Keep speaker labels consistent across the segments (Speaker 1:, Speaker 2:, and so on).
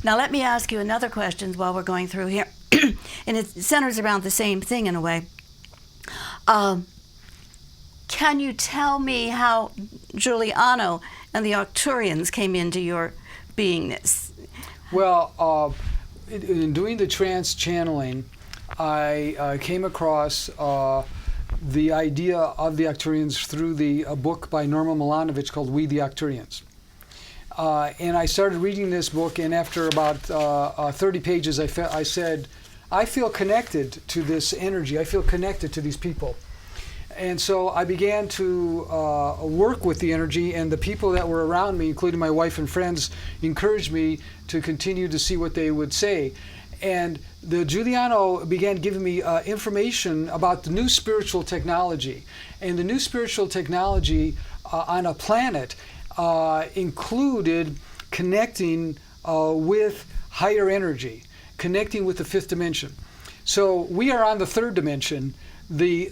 Speaker 1: Now let me ask you another question while we're going through here, and it centers around the same thing in a way. Can you tell me how Giuliano and the Arcturians came into your beingness?
Speaker 2: Well, in doing the trance channeling, I came across the idea of the Arcturians through the book by Norma Milanovic called We the Arcturians. And I started reading this book, and after about 30 pages, I said, I feel connected to this energy. I feel connected to these people. And so I began to work with the energy, and the people that were around me, including my wife and friends, encouraged me to continue to see what they would say. And the Giuliano began giving me information about the new spiritual technology. And the new spiritual technology on a planet included connecting with higher energy, connecting with the fifth dimension. So we are on the third dimension. The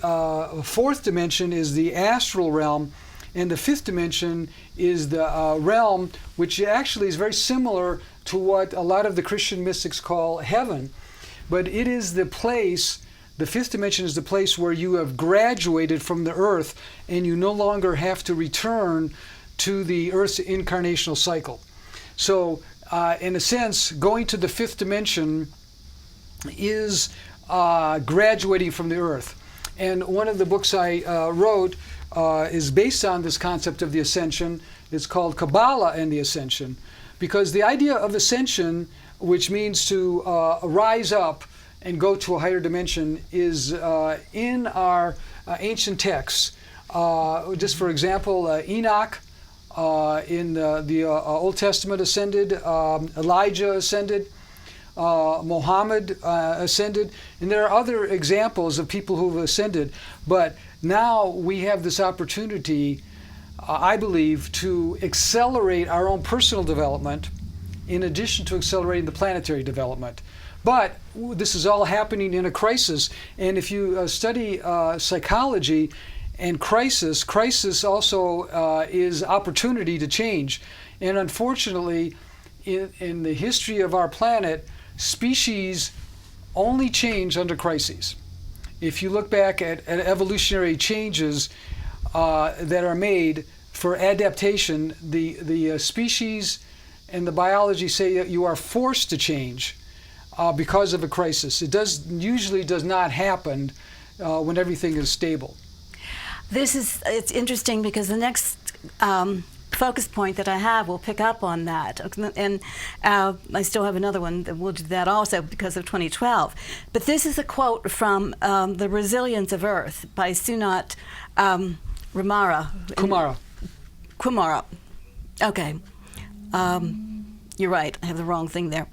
Speaker 2: fourth dimension is the astral realm, and the fifth dimension is the realm which actually is very similar to what a lot of the Christian mystics call heaven. But it is the place, the fifth dimension is the place where you have graduated from the earth and you no longer have to return to the earth's incarnational cycle. So in a sense, going to the fifth dimension is graduating from the earth. And one of the books I wrote is based on this concept of the Ascension. It's called Kabbalah and the Ascension, because the idea of Ascension, which means to rise up and go to a higher dimension, is in our ancient texts. Just for example, Enoch in the Old Testament ascended, Elijah ascended, Muhammad ascended, and there are other examples of people who have ascended. But now we have this opportunity, I believe, to accelerate our own personal development in addition to accelerating the planetary development. But this is all happening in a crisis, and if you study psychology and crisis also is opportunity to change. And unfortunately, in the history of our planet, species only change under crises. If you look back at evolutionary changes that are made for adaptation, the species and the biology say that you are forced to change because of a crisis. It usually does not happen when everything is stable.
Speaker 1: It's interesting because the next focus point that I have will pick up on that, and I still have another one that will do that also because of 2012. But this is a quote from The Resilience of Earth by Sunat Kumara. Okay. You're right, I have the wrong thing there.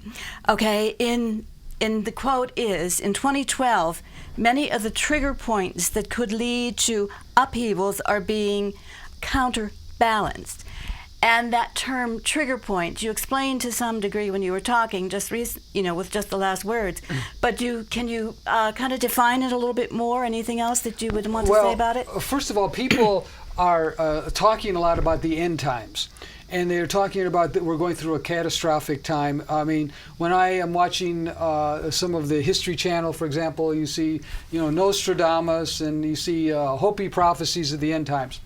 Speaker 1: Okay, in the quote is, in 2012, many of the trigger points that could lead to upheavals are being counterbalanced. And that term trigger point, you explained to some degree when you were talking, with just the last words. But can you kind of define it a little bit more? Anything else that you would want to say about it?
Speaker 2: First of all, people are talking a lot about the end times. And they're talking about that we're going through a catastrophic time. I mean, when I am watching some of the History Channel, for example, you see, Nostradamus, and you see Hopi prophecies of the end times.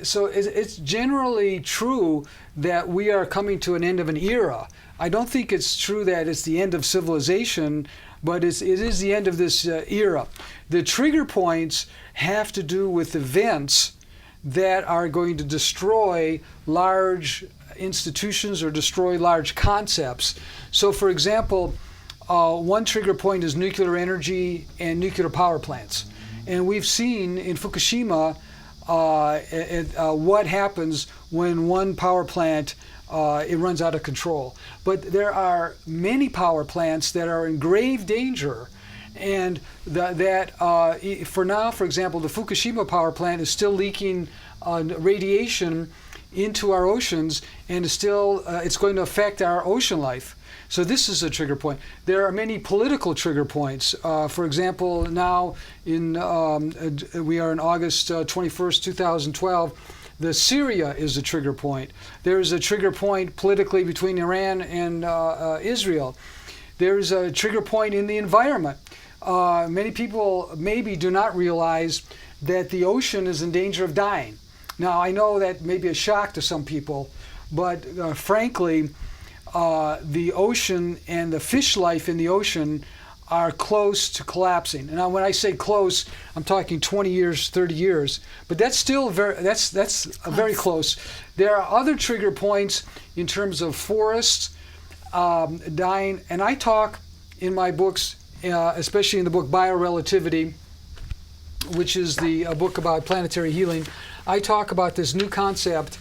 Speaker 2: So it's generally true that we are coming to an end of an era. I don't think it's true that it's the end of civilization, but it is the end of this era. The trigger points have to do with events that are going to destroy large institutions or destroy large concepts. So, for example, one trigger point is nuclear energy and nuclear power plants. And we've seen in Fukushima what happens when one power plant it runs out of control. But there are many power plants that are in grave danger. And for now, for example, the Fukushima power plant is still leaking radiation into our oceans, and it's going to affect our ocean life. So this is a trigger point. There are many political trigger points. For example, now we are in August 21st, 2012. The Syria is a trigger point. There's a trigger point politically between Iran and Israel. There's a trigger point in the environment. Many people maybe do not realize that the ocean is in danger of dying. Now, I know that may be a shock to some people, but frankly, the ocean and the fish life in the ocean are close to collapsing. Now, when I say close, I'm talking 20 years, 30 years, but that's still very close. There are other trigger points in terms of forests dying, and I talk in my books, especially in the book Biorelativity, which is the book about planetary healing. I talk about this new concept,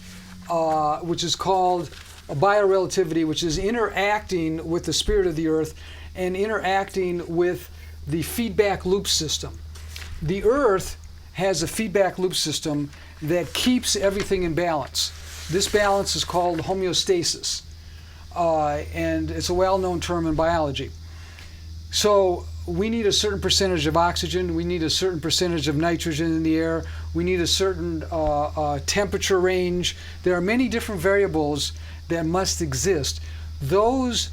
Speaker 2: which is called biorelativity, which is interacting with the spirit of the earth and interacting with the feedback loop system. The earth has a feedback loop system that keeps everything in balance. This balance is called homeostasis, and it's a well-known term in biology. So we need a certain percentage of oxygen, we need a certain percentage of nitrogen in the air, we need a certain temperature range. There are many different variables that must exist. Those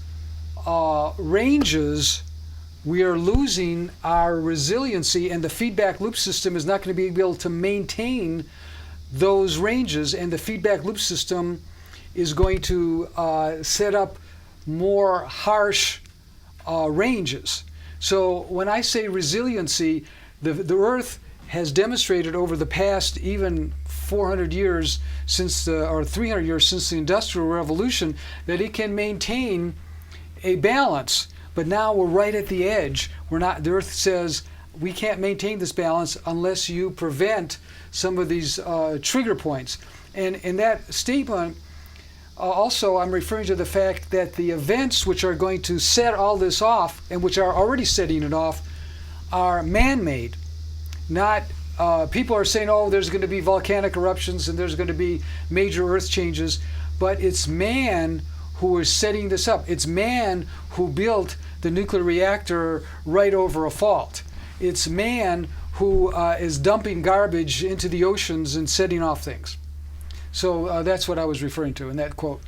Speaker 2: ranges, we are losing our resiliency, and the feedback loop system is not going to be able to maintain those ranges, and the feedback loop system is going to set up more harsh ranges. So when I say resiliency, the Earth has demonstrated over the past even 400 years or 300 years since the Industrial Revolution that it can maintain a balance. But now we're right at the edge. The Earth says we can't maintain this balance unless you prevent some of these trigger points. And in that statement, also I'm referring to the fact that the events which are going to set all this off, and which are already setting it off, are man-made. Not people are saying, oh, there's going to be volcanic eruptions and there's going to be major earth changes, but it's man who is setting this up. It's man who built the nuclear reactor right over a fault. It's man who is dumping garbage into the oceans and setting off things. So that's what I was referring to in that quote.